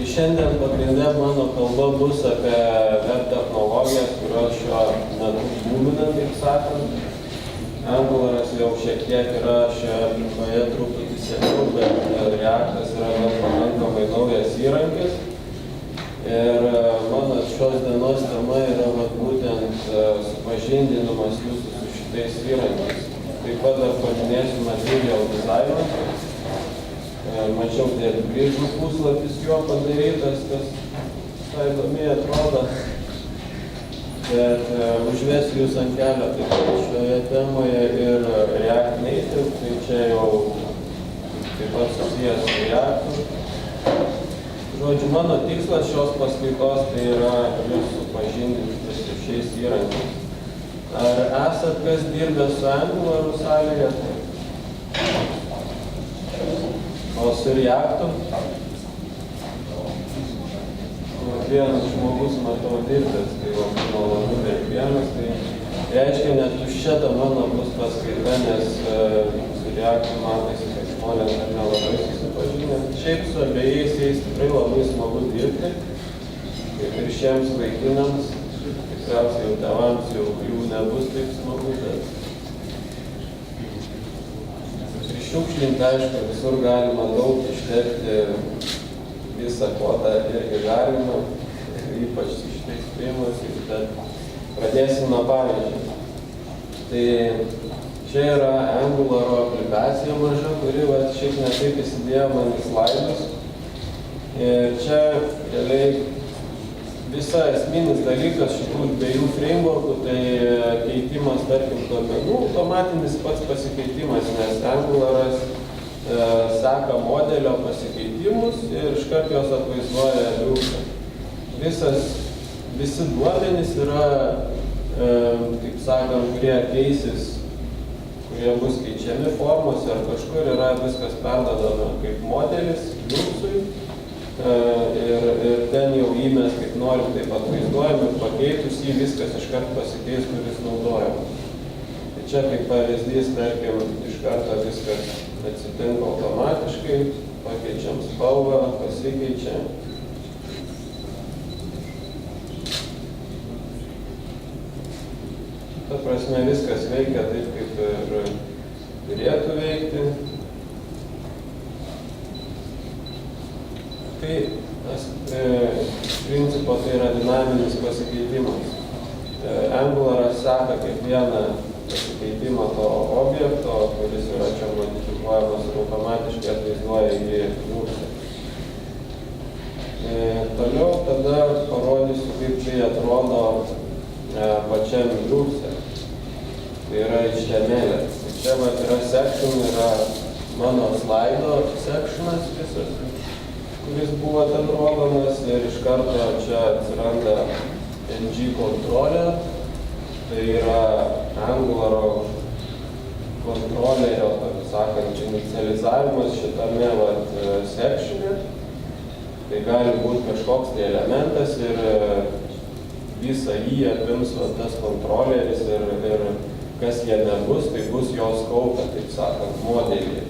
šiandien pagrindė mano kalba bus apie web technologijas, kurios šiuo metu būmina, taip sakant. Angularas jau šiek tiek yra šioje aplinkoje truputį seniau, bet Reactas yra pakankamai naujas įrankis. Ir mano šios dienos tema yra būtent supažindinimas jūsų su šitais įrankiais. Taip pat dar paminėsiu material dizainą. Mačiau, tai grįžų puslapis jo padarytas, kas įdomiai atrodo. Bet užvesiu jūs ant kelio taip pat šioje temoje ir React Native, tai čia jau taip pat susijęs su Reactu. Žodžiu, mano tikslas šios paskaitos tai yra jūs supažindinti su šiais įrankiais. Ar esat kas dirbę su Angularu salėje? O su Reactu? Vienas žmogus matau dirbęs, tai malonu vienas, tai reiškia net tuščia ta mano bus paskaita, nes su Reactu matosi, kad žmonės dar nelabai susipažinę. Šiaip su abiejais jais tikrai labai smagu dirbti, kaip ir šiems vaikinams, tikriausiai jau tėvams jau jų nebus taip smagu, bet šiukšlinti, aišku, visur galima daug ištepti visą kotą irgi galima, ypač su šitais priimasiais, bet pradėsim nuo pavyzdžių. Tai čia yra Angularo aplikacija maža, kuri šiaip netaip įsidėjo man į slaidus. Ir čia realiai visa esminis dalykas šitų dviejų frameworkų, tai keitimas, tarkim, duomenų, automatinis pats pasikeitimas, nes Angularas seka modelio pasikeitimus ir iškart jos atvaizduoja liuksą. Visi duomenys yra, kaip sakant, kurie keisis, kurie bus keičiami formose ar kažkur yra viskas perdodama kaip modelis liuksui. Ir ten jau jį mes kaip norim taip atvaizduojam ir pakeitus jį viskas iškart pasikeis, kuris naudojamas. Tai čia kaip pavyzdys, tarkim, iš karto viskas atsitinka automatiškai, pakeičiam spalvą, pasikeičia. Ta prasme viskas veikia taip, kaip ir turėtų veikti. Tai principo tai yra dinaminis pasikeitimas. Angularas seka kiekvieną pasikeitimą to objekto, kuris yra čia modifikuojamas ir automatiškai atvaizduoja į liuksą. Toliau tada parodysiu, kaip tai atrodo pačiam liukse. Tai yra HTML. Čia yra section, yra mano slaido sectionas visas, kuris buvo ten rodomas ir iš karto čia atsiranda ng kontrolė, tai yra Angularo kontrolerio, taip sakant, inicializavimas šitame sectione. Tai gali būti kažkoks tai elementas ir visą jį apims tas kontroleris ir kas jame bus, tai bus jos kaupa, taip sakant, modelį.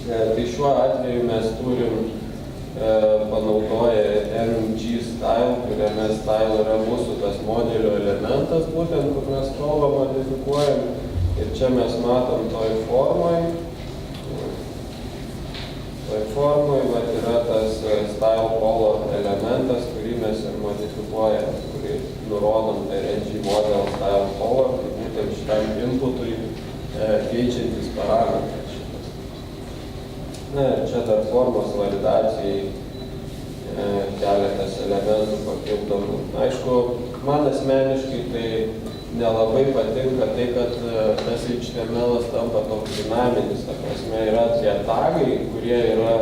Tai šiuo atveju mes turim panaudoja ng-style, kuriame style yra mūsų tas modelio elementas, būtent, kur mes spalvą modifikuojam. Ir čia mes matom toj formoj yra tas style color elementas, kurį mes ir modifikuojam, kurį nurodom per ng-model style color, tai būtent šitam inputui keičiantis parametras. Na ir čia dar formos validacijai keletas elementų papildomų. Aišku, man asmeniškai tai nelabai patinka tai, kad tas HTML tampa toks dinaminis. Ta prasme, yra tie tagai, kurie yra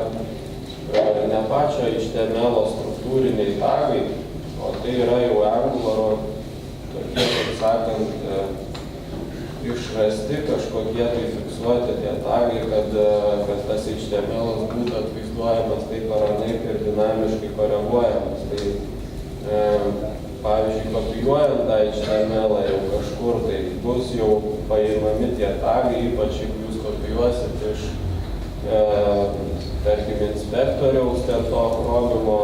ne pačio HTML struktūriniai tagai, o tai yra jau Angularo tokie, kaip sakant, išrasti kažkokie tai fiksuoti tie tagai, kad tas HTML būtų atvaizduojamas taip ar anaip ir dinamiškai koreguojamas. Tai pavyzdžiui, kopijuojant tą HTML jau kažkur, tai bus jau paimami tie tagai, ypač jeigu jūs kopijuosit iš tarkim, inspektoriaus ten to chromimo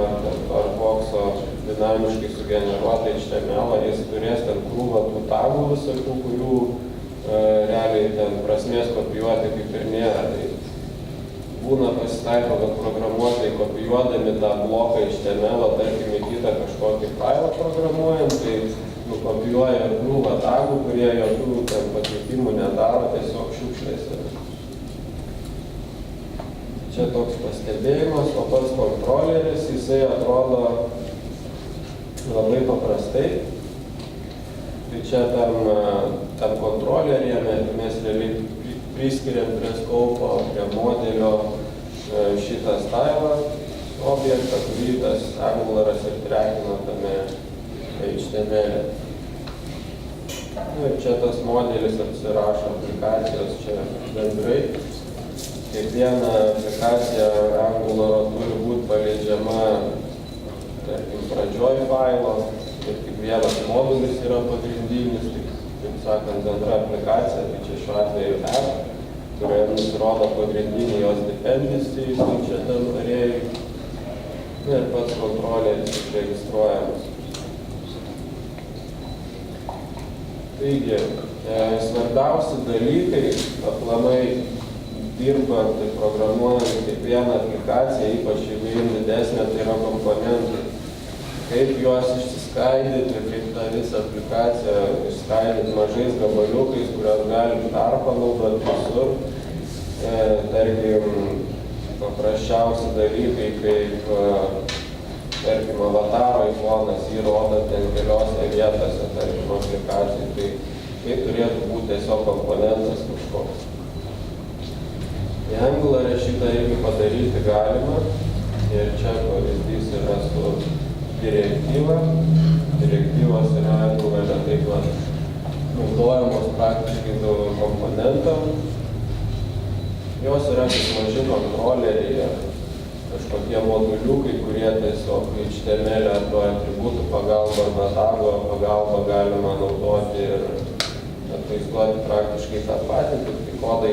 ar bokso dinamiškai sugeneruotą HTML, jis turės ten krūvą tų tagų visokių, kurių realiai ten prasmės kopijuoti kaip ir nėra. Tai būna pasitaiko, kad programuotojai kopijuodami tą bloką HTML, tarkim, į kitą kažkokį failą programuojant, tai nukopijuoja krūvą tagų, kurie jokių ten pakeitimų nedaro, tiesiog šiukšlės yra. Čia toks pastebėjimas, o pats kontroleris, jisai atrodo labai paprastai. Tai čia tam kontroleryje mes realiai priskiriam prie skaupo, prie modelio šitą stylą objektą, kurį tas Angularas ir trekina tame HTML. Ir čia tas modelis apsirašo aplikacijos čia bendrai. Kiekviena aplikacija Angularo turi būti paleidžiama, tarkim, pradžioj failo ir tik vienas modulis yra pagrindinis, taip sakant, bendra aplikacija, tai čia šiuo atveju app, kurioje nusirodo pagrindiniai jos dependency, čia tam norėjai, ir pats kontroleris registruojamas. Taigi, svarbiausi dalykai, aplamai dirbant ir programuojant kiekvieną aplikaciją, ypač jeigu jų didesnė, tai yra komponentai. Kaip juos išsiskaidyti, kaip tą visą aplikaciją išskaidyti mažais gabaliukais, kurios galim perpanaudoti visur. Tarkim, paprasčiausi dalykai, kaip, tarkim, avataro ikonas įrodo ten keliose vietose, tarkim, aplikacijai, tai tai turėtų būti tiesiog komponentas kažkoks. Į Angularą šitą irgi padaryti galima ir čia pavyzdys yra su direktyva. Direktyvos yra Angularą taip pat naudojamos praktiškai daug komponentam. Jos yra kaip maži kontroleriai, kažkokie moduliukai, kurie tiesiog HTML arba atributų pagalba arba tago pagalba galima naudoti ir atvaizduoti praktiškai tą patį, tik kodą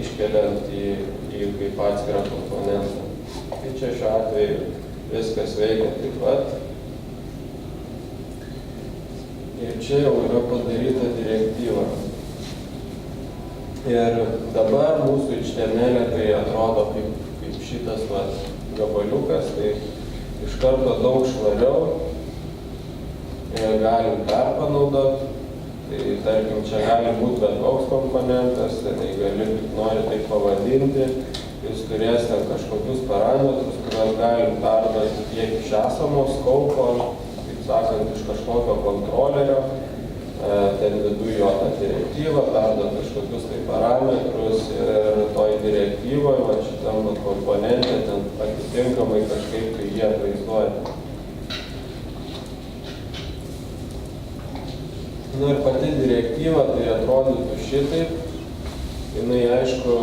iškeliant į kaip atskirą komponentą. Tai čia šiuo atveju viskas veikia taip pat. Ir čia jau yra padaryta direktyva. Ir dabar mūsų HTML tai atrodo kaip šitas gabaliukas, tai iš karto daug švariau ir galim perpanaudoti. Tai tarkim, čia gali būti bet koks komponentas, tai gali nori taip pavadinti, jis turės ten kažkokius parametrus, kuriuos galim perduoti tiek iš esamo skaupo, kaip sakant, iš kažkokio kontrolerio, ten viduje jo tą direktyvą, perduoti kažkokius tai parametrus ir toj direktyvoje, va šitam komponente, ten atitinkamai kažkaip tai jie atvaizduoja. Nu ir pati direktyva tai atrodytų šitaip. Jinai, aišku,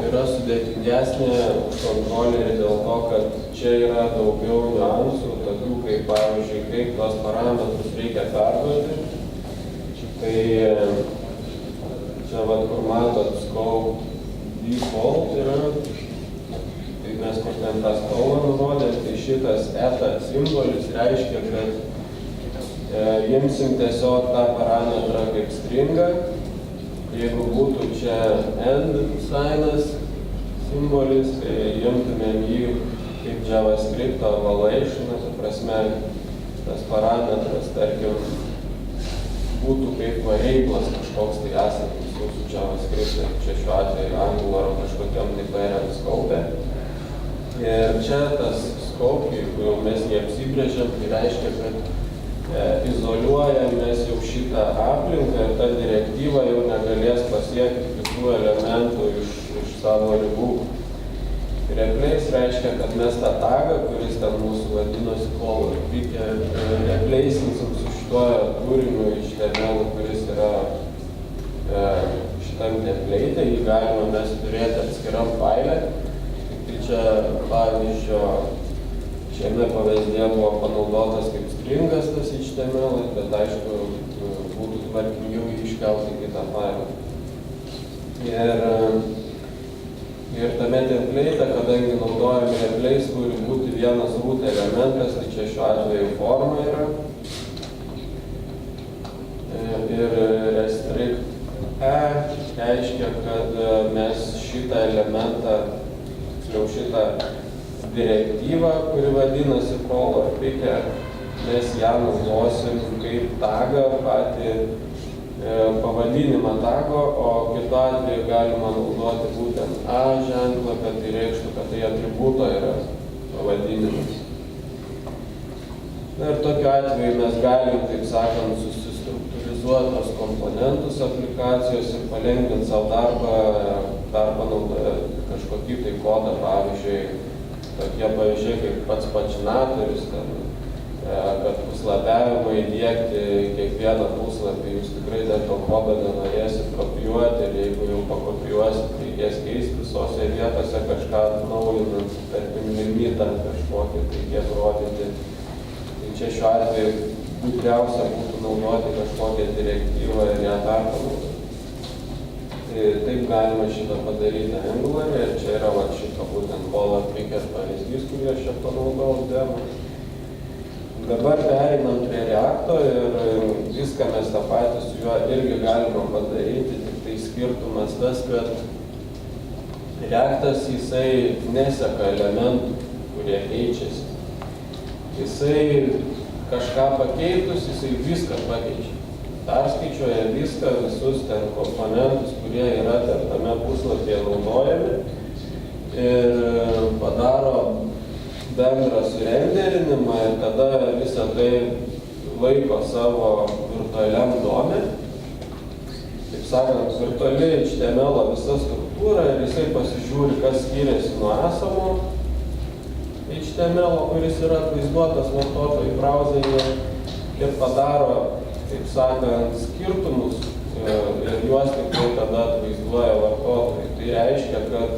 yra sudėtingesnė už kontrolerį dėl to, kad čia yra daugiau niuansų, tokių kaip, pavyzdžiui, kaip tos parametrus reikia perduoti. Tai čia, kur matot, scope default yra. Tai mes kur ten tą spalvą nurodėm, tai šitas eta simbolis reiškia, kad imsim tiesiog tą parametrą kaip stringą. Jeigu būtų čia end signas simbolis, tai imtumėm jį kaip JavaScript evaluation, tai prasme, tas parametras, tarkim, būtų kaip variablas kažkoks tai esantis jūsų JavaScript, čia šiuo atveju Angular kažkokiam tai parent scope. Ir čia tas scope, jeigu jau mes jį apsibrėžiam, tai reiškia, kad izoliuojam mes jau šitą aplinką ir ta direktyva jau negalės pasiekti visų elementų iš savo ribų. Replace reiškia, kad mes tą tagą, kuris ten mūsų vadinosi call, reikia replacinsim su šituo kūriniu HTML, kuris yra šitam template, jį galima mes turėti atskiram faile. Tai čia pavyzdžio šiame pavyzdėje buvo panaudotas kaip stringas tas HTML, bet aišku, būtų tvarkingiau jį iškelti į kitą failą. Ir Ir tame template, kadangi naudojami replace, turi būti vienas root elementas, tai čia šiuo atveju forma yra. Ir restrict reiškia, kad mes šitą elementą, tiksliau šitą direktyvą, kuri vadinasi Polar Picker, mes ją naudosim kaip tagą, patį pavadinimą tago, o kitu atveju galima naudoti būtent A ženklą, kad tai reikštų, kad tai atributo yra pavadinimas. Na ir tokiu atveju mes galim, taip sakant, susistruktūrizuoti tos komponentus aplikacijos ir palengvinti savo dar panaudoti kažkokį tai kodą, pavyzdžiui, tokie pavyzdžiai kaip pats pačinatorius, kad puslapiavimą įdiegti kiekvieną puslapį, jūs tikrai dar to kodo nenorėsit kopijuoti ir jeigu jau pakopijuosit, reikės keisti visose vietose kažką atnaujinant, tarkim, limitą kažkokį, tai kiek rodyti. Tai čia šiuo atveju būtriausia būtų naudoti kažkokią direktyvą ir ją perpanaudoti. Tai taip galima šitą padaryti Angular'e ir čia yra šito būtent Polar Picker pavyzdys, kurį aš čia panaudojau demo. Dabar pereinam prie React'o ir viską mes tą patį su juo irgi galima padaryti, tik tai skirtumas tas, kad React'as jisai neseka elementų, kurie keičiasi. Jisai kažką pakeitus, jisai viską pakeičia. Perskaičiuoja viską, visus ten komponentus, kurie yra tame puslapyje naudojami ir padaro bendrą surenderinimą ir tada visą tai laiko savo virtualiam dome. Taip sakant, virtuali HTML visa struktūra ir jisai pasižiūri, kas skiriasi nuo esamo HTML, kuris yra atvaizduotas vartotojų browseryje ir padaro, taip sakant, skirtumus ir juos tik tai tada atvaizduoja vartotojai. Tai reiškia, kad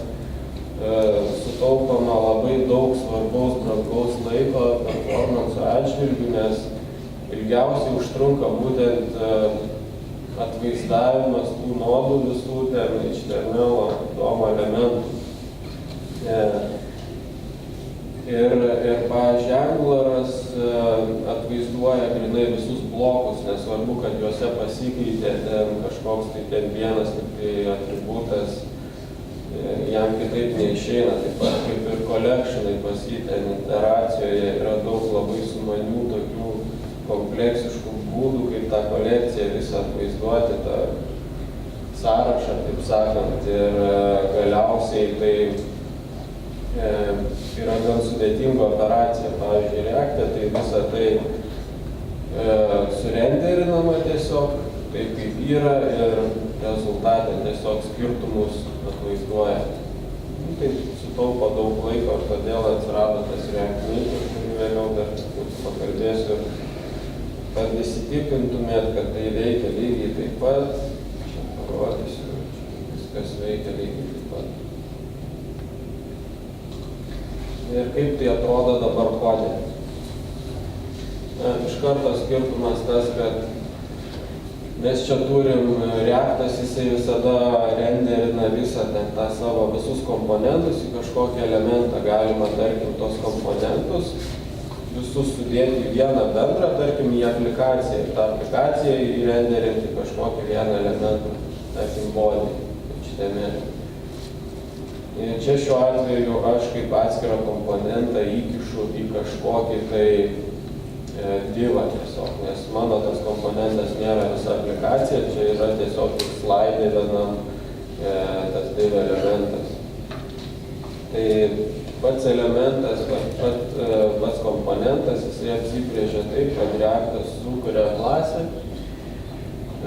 sutaupama labai daug svarbaus, brangaus laiko performanso atžvilgių, nes ilgiausiai užtrunka būtent atvaizdavimas tų nodų visų ten HTML domo elementų. Ir pavyzdžiui, Angular'as atvaizduoja grynai visus blokus, nesvarbu, kad juose pasikeitė ten kažkoks tai ten vienas tik tai atributas, jam kitaip neišeina, taip pat kaip ir collectionai pas jį ten iteracijoje yra daug labai sumanių tokių kompleksiškų būdų, kaip tą kolekciją visą atvaizduoti, tą sąrašą, taip sakant, ir galiausiai tai yra gan sudėtinga operacija, pavyzdžiui, React'e, tai visą tai surenderinama tiesiog, taip kaip yra ir rezultatė tiesiog skirtumus atvaizduoja. Tai sutaupo daug laiko ir todėl atsirado tas React Native, kurį vėliau dar pakalbėsiu, kad įsitikintumėt, kad tai veikia lygiai taip pat. Čia parodysiu, viskas veikia lygiai taip pat. Ir kaip tai atrodo dabar kode. Iš karto skirtumas tas, kad mes čia turim React'as, jisai visada renderina visą tą savo visus komponentus į kažkokį elementą. Galima, tarkim, tos komponentus visus sudėti į vieną bendrą, tarkim, į aplikaciją. Ir tą aplikaciją įrenderinti kažkokį vieną elementą, tarkim, body, HTML. Ir čia šiuo atveju aš kaip atskirą komponentą įkišu į kažkokį tai divą tiesiog, nes mano tas komponentas nėra visa aplikacija, čia yra tiesiog slaidė vienam tas div elementas. Tai pats elementas, pats komponentas, jisai apsibrėžia taip, kad React'as sukuria klasę,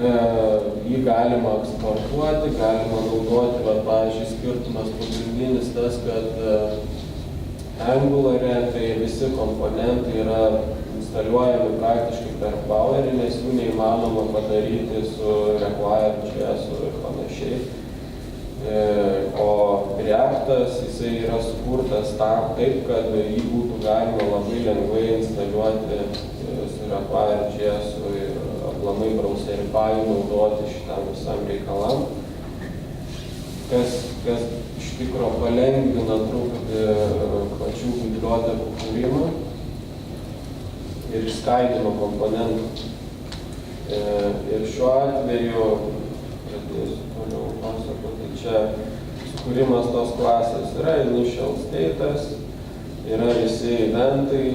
jį galima eksportuoti, galima naudoti, pavyzdžiui, skirtumas pagrindinis tas, kad Angular'e tai visi komponentai yra instaliuojami praktiškai per Bowerį, nes jų neįmanoma padaryti su Require.js ir panašiai. O React'as jisai yra sukurtas tam taip, kad jį būtų galima labai lengvai instaliuoti su Require.js ir aplamai browserify naudoti šitam visam reikalam. kas iš tikro palengvina truputį pačių bibliotekų kūrimą ir išskaidymą komponentų. Ir šiuo atveju, pradėsiu toliau pasakoti, čia sukūrimas tos klasės yra initial status, yra visi eventai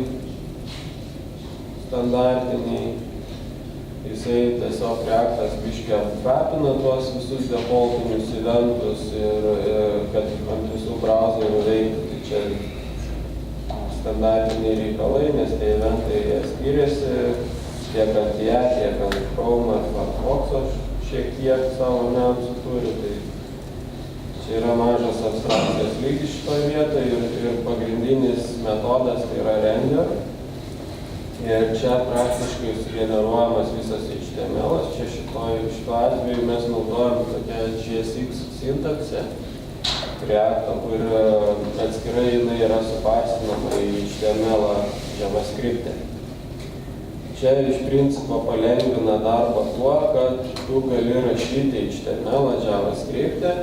standartiniai, jisai tiesiog Reactas biškį aptrapina tuos visus defaultinius eventus ir kad ant visų brauzerių veiktų, tai čia standartiniai reikalai, nes tie eventai jie skiriasi tiek ant ją, tiek ant Chrome ar Firefox'o šiek tiek savo niuansų turi, tai čia yra mažas abstrakcijos lygis šitoje vietoje ir pagrindinis metodas tai yra render. Ir čia praktiškai sugeneruojamas visas HTML. Čia šituo atveju mes naudojam tokią JSX sintaksę React'o, kur atskirai jinai yra suparsinama į HTML JavaScript'e. Čia iš principo palengvina darbą tuo, kad tu gali rašyti HTML JavaScript'e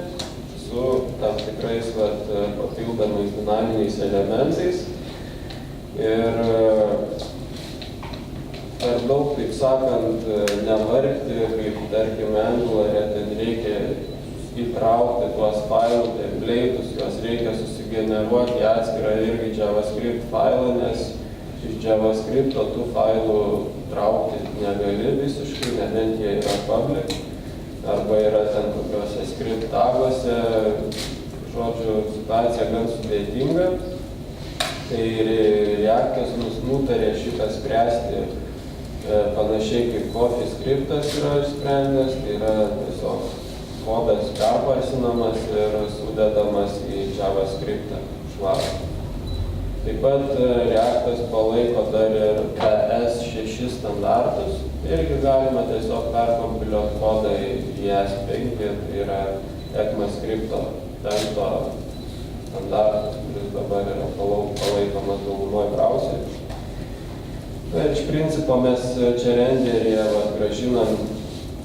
su tam tikrais papildomais dinaminiais elementais. Ir per daug, taip sakant, nevargti, kaip tarkim Angular'e, ten reikia įtraukti tuos failų template'us, juos reikia susigeneruoti į atskirą irgi JavaScript failą, nes iš JavaScript'o tų failų traukti negali visiškai, nebent jie yra public, arba yra ten kokiuose script taguose, žodžiu, situacija gan sudėtinga. Tai React'as nutarė šitą spręsti panašiai kaip CoffeeScript'as yra išsprendęs, tai yra tiesiog kodas perparsinamas ir sudedamas į JavaScript'ą švarų. Taip pat React'as palaiko dar ir ES6 standartus, irgi galima tiesiog perkompiliuoti kodą į ES5, tai yra ECMAScript'o 5 standartas, kuris dabar yra palaikomas daugumoje brauserių. Ir iš principo mes čia renderyje grąžinam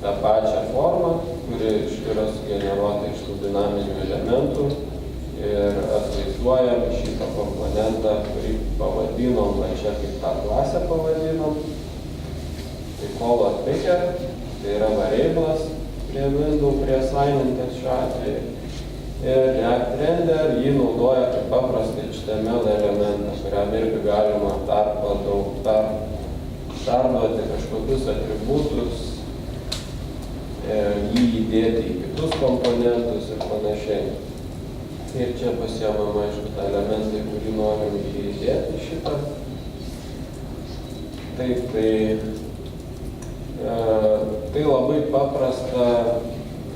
tą pačią formą, kuri yra sugeneruota iš tų dinaminių elementų ir atvaizduojam šitą komponentą, kurį pavadinom, čia kaip tą klasę pavadinom. Tai call picker, tai yra variablas prie window, prie assignment'as šiuo atveju. Ir React Render jį naudoja kaip paprastą HTML elementą, kuriam irgi galima perduoti kažkokius atributus, jį įdėti į kitus komponentus ir panašiai. Ir čia pasiemama, aišku, tą elementą, kurį norim įdėti šitą. Taip, tai labai paprasta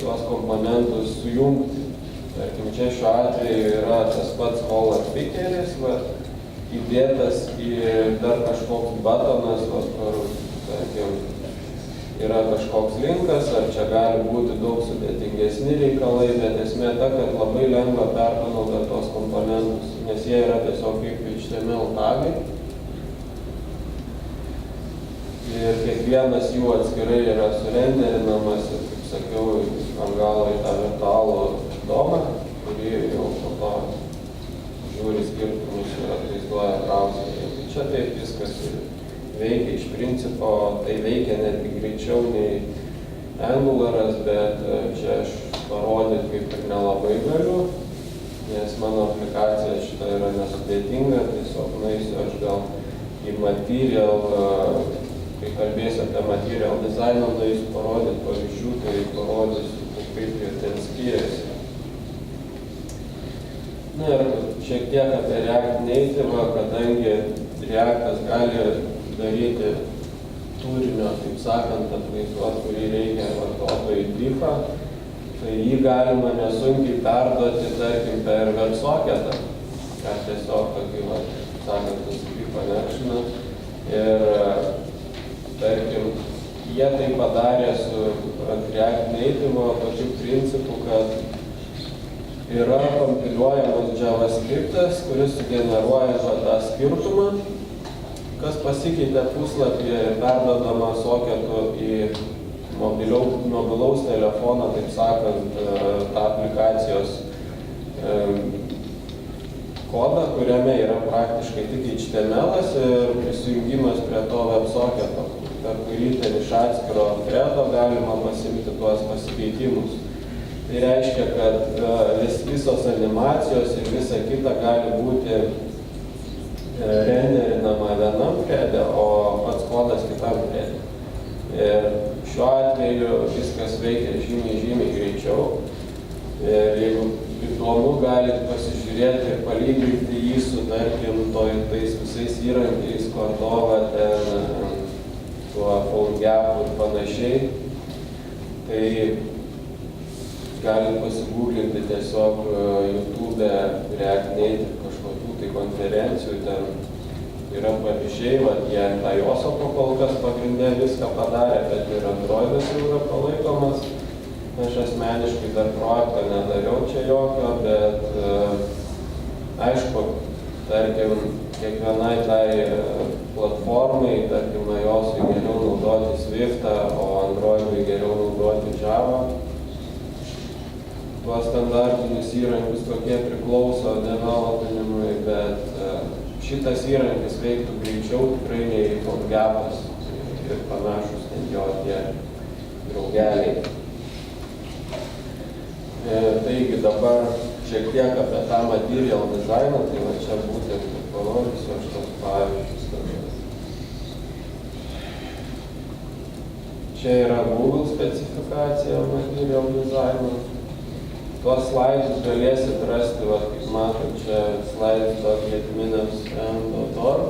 tuos komponentus sujungti. Tarkim, čia šiuo atveju yra tas pats call pickeris, įdėtas į dar kažkoks batonas, kur, tarkim, yra kažkoks linkas, ar čia gali būti daug sudėtingesni reikalai, bet esmė ta, kad labai lengva perpanaudoti tos komponentus, nes jie yra tiesiog kaip HTML tagai. Ir kiekvienas jų atskirai yra surenderinamas ir, kaip sakiau, ant galo į tą virtualų domą, kurį jau po to žiūri skirtumus ir atvaizduoja browserį. Tai čia taip viskas veikia iš principo, tai veikia netgi greičiau nei Angular'as, bet čia aš parodyti kaip ir nelabai galiu, nes mano aplikacija šita yra nesudėtinga, tiesiog nueisiu aš gal į material, kai kalbėsiu apie material dizainą, nueisiu parodyti pavyzdžių, tai parodysiu, kaip jie ten skiriasi. Na ir šiek tiek apie React Native, kadangi React'as gali daryti turinio, taip sakant, atvaizduoti, kurį reikia vartotojui diffą, tai jį galima nesunkiai perduoti, tarkim, per WebSocket'ą, ar tiesiog tokį, sakant, diff connection'ą. Ir, tarkim, jie tai padarė su React Native pačiu principu, kad yra kompiliuojamas JavaScript'as, kuris sugeneruoja tą skirtumą, kas pasikeitė puslapyje ir perduodama socketu į mobilaus telefono, taip sakant, tą aplikacijos kodą, kuriame yra praktiškai tik HTML ir prisijungimas prie to WebSocketo, per kurį ten iš atskiro threado galima pasiimti tuos pasikeitimus. Tai reiškia, kad visos animacijos ir visa kita gali būti renderinama vienam threade, o pats kodas kitam threade. Ir šiuo atveju viskas veikia žymiai greičiau. Ir jeigu įdomu, galite pasižiūrėti ir palyginti jį su, tarkim, tais visais įrankiais, Cordova, tuo PhoneGap ir panašiai. Tai galite pasigūglinti tiesiog YouTube React Native kažkokių tai konferencijų, ten yra pavyzdžiai, jie tą Josopo kol kas pagrindė viską padarė, bet ir Androidas jau yra palaikomas. Aš asmeniškai dar projektą nedariau čia jokio, bet aišku, tarkim, kiekvienai tai platformai, tarkim, iOS'ui geriau naudoti Swift'ą, o Android'ui geriau naudoti Java. Tuos standartinius įrankius kokie priklauso developinimui, bet šitas įrankis veiktų greičiau tikrai nei PhoneGap'as ir panašus ten jo tie draugeliai. Taigi dabar šiek tiek apie tą material dizainą, tai va čia būtent parodysiu aš tos pavyzdžius. Čia yra Google specifikacija material dizaino. Tuos slaidus galėsit rasti, va, kaip matot, čia slides.getminas.org.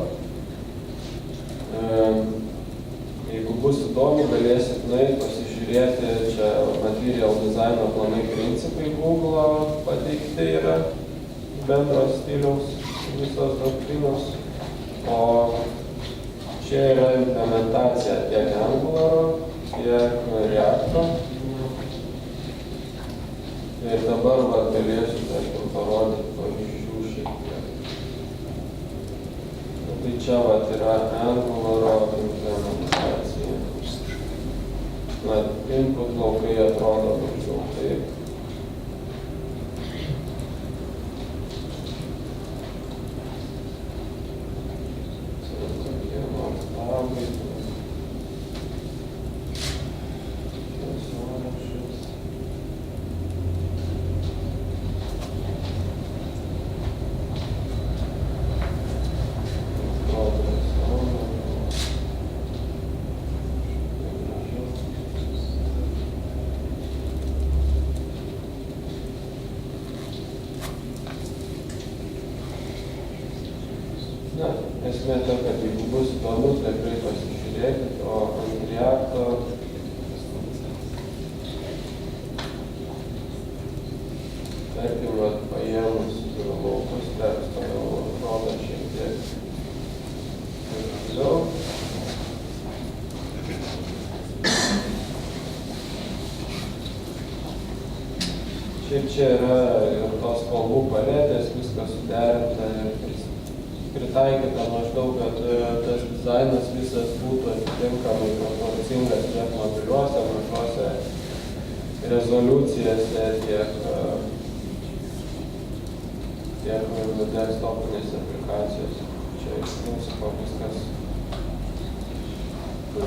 Jeigu bus įdomu, galėsit nueiti pasižiūrėti, čia material dizaino planai principai Google pateikti yra bendros stiliaus visos doktrinos. O čia yra implementacija tiek Angularo, tiek React'o. Ir dabar galėsiu, tarkim, parodyti pavyzdžių šiek tiek. Tai čia yra Angularo implementacija. Input laukai atrodo maždaug taip. Esmė ta, kad jeigu bus įdomu, tikrai pasižiūrėkit, o ant React'o tarkim, paėmus laukus teksto jau atrodo šiek tiek giliau. Šiaip čia yra ir tos spalvų paletės, viskas suderinta ir pritaikyta maždaug, kad tas dizainas visas būtų atitinkamai proporcingas tiek mobiliuose, mažose rezoliucijose, tiek desktopinėse aplikacijose. Čia iš principo viskas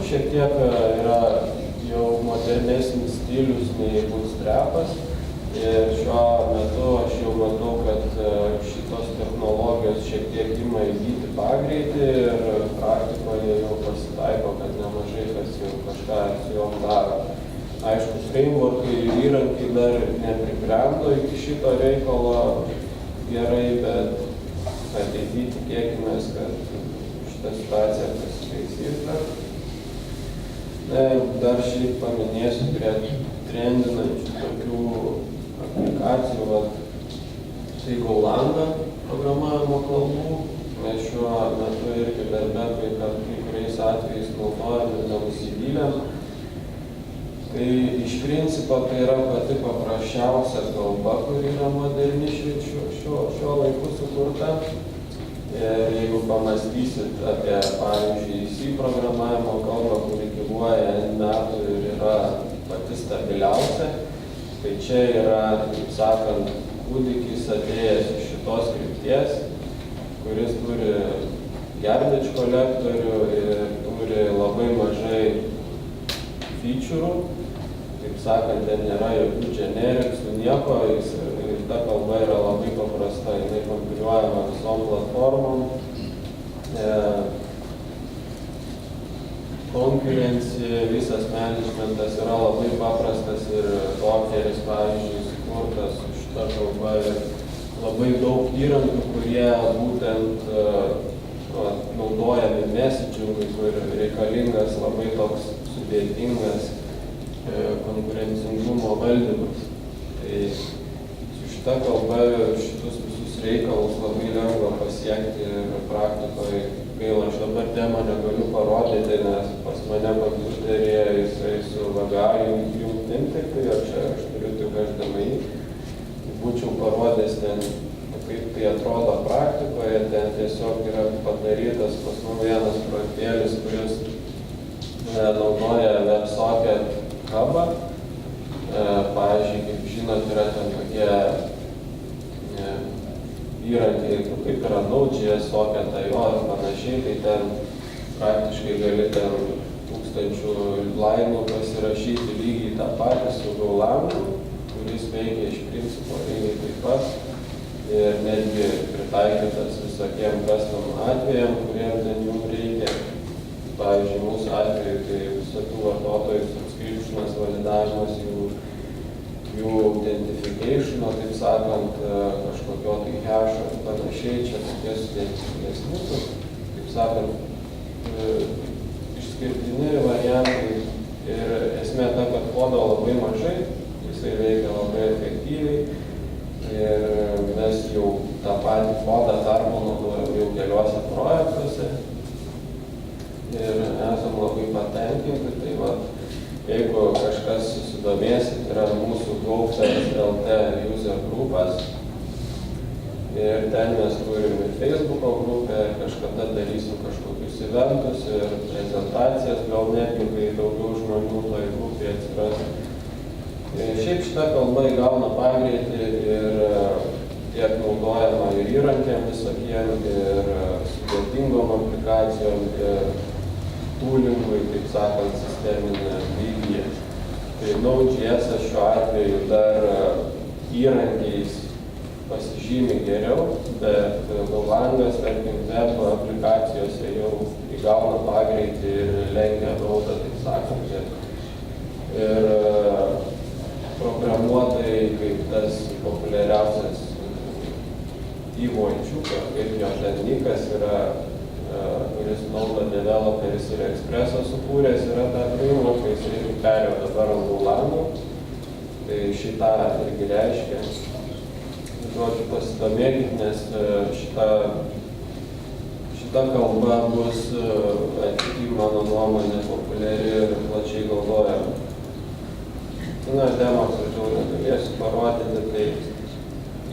šiek tiek yra jau modernesnis stilius nei Bootstrap'as. Ir šiuo metu aš jau matau, kad šitos technologijos šiek tiek ima įgyti pagreitį ir praktikoje jau pasitaiko, kad nemažai kas jau kažką su jom daro. Aišku, frameworkai ir įrankiai dar nepribrendo iki šito reikalo gerai, bet ateityje tikėkimės, kad šitą situaciją pasitaisys. Dar šiaip paminėsiu prie trendinančių tokių aplikacijų, tai Golanga programavimo kalbų. Mes šiuo metu irgi darbe, kad kai kuriais atvejais naudojam ir nenusivylėm. Tai iš principo tai yra pati paprasčiausia kalba, kuri yra moderni šiuo laiku sukurta. Ir jeigu pamastysit apie, pavyzdžiui, C programavimo kalbą, kuri gyvuoja metų ir yra pati stabiliausia, tai čia yra, taip sakant, kūdikis atėjęs iš šitos krypties, kuris turi garbage kolektorių ir turi labai mažai feature'ų. Taip sakant, ten nėra jokių genericsų, nieko, ir ta kalba yra labai paprasta, jinai kompiliuojama visom platformom. Concurrency, visas managementas yra labai paprastas ir Dockeris, pavyzdžiui, sukurtas su šita kalba ir labai daug įrankių, kurie būtent naudojami messagingui, kur reikalingas labai toks sudėtingas konkurencingumo valdymas. Tai su šita kalba šitus visus reikalus labai lengva pasiekti ir praktikoje. Gaila, aš dabar demo negaliu parodyti, nes pas mane kompiuteryje jisai su VGA jungtim tiktai, o čia aš turiu tik HDMI. Būčiau parodęs ten, kaip tai atrodo praktikoje, ten tiesiog yra padarytas pas mus vienas projektėlis, kuris naudoja WebSocket hubą. Pavyzdžiui, kaip žinot, yra ten tokie įrankiai, kaip yra Node.js, Socket.io ir panašiai, tai ten praktiškai gali ten 1000 lainų pasirašyti lygiai tą patį su Goulangu, kuris veikia iš principo lygiai taip pat ir netgi pritaikytas visokiem custom atvejam, kuriem ten jums reikia. Pavyzdžiui, mūsų atveju tai visokių vartotojų subscriptionas, validavimas jų authentification'o, taip sakant, kažkokio tai hash'o ir panašiai, čia tokie sudėtingesni, taip sakant, išskirtini variantai ir esmė ta, kad kodo labai mažai, jisai veikia labai efektyviai ir mes jau tą patį kodą pernaudojam jau keliuose projektuose ir esam labai patenkinti. Tai va, jeigu kažkas susidomėsit, yra mūsų GoFest.lt user grupas ir ten mes turim ir Facebook'o grupę, kažkada darysim kažkokius eventus ir prezentacijas, gal netgi kai daugiau žmonių toj grupėje atsiras. Šiaip šita kalba įgauna pagreitį ir tiek naudojama ir įrankiam visokiem, ir sudėtingom aplikacijom, ir toolingui, taip sakant, sisteminė lygyje. Tai Node.js šiuo atveju dar įrankiais pasižymi geriau, bet Goulangas, tarkim, web aplikacijose jau įgauna pagreitį ir lenkia Node, taip sakant. Ir programuotojai, kaip tas populiariausias įvojčiukas, kaip jo ten nikas yra, kuris Node developeris ir Expresso sukūręs, yra tą frameworką, jis irgi perėjo dabar ant Goulango, tai šitą irgi reiškia. Žodžiu, pasidomėkit, nes šita kalba bus, mano nuomonė, populiari ir plačiai naudojama. Na, demos, žodžiu, negalėsiu parodyti, tai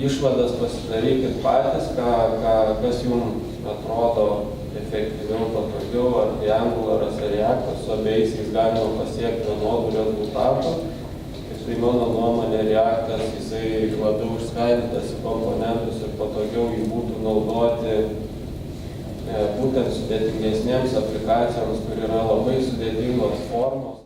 išvadas pasidarykit patys, kas jums atrodo efektyviau, patogiau, ar tai Angularas, ar Reactas, su abiejais galima pasiekti vienodų rezultatų. Tai mano nuomonė, Reactas, jisai labiau išskaidytas į komponentus ir patogiau jį būtų naudoti būtent sudėtingesnėms aplikacijoms, kur yra labai sudėtingos formos.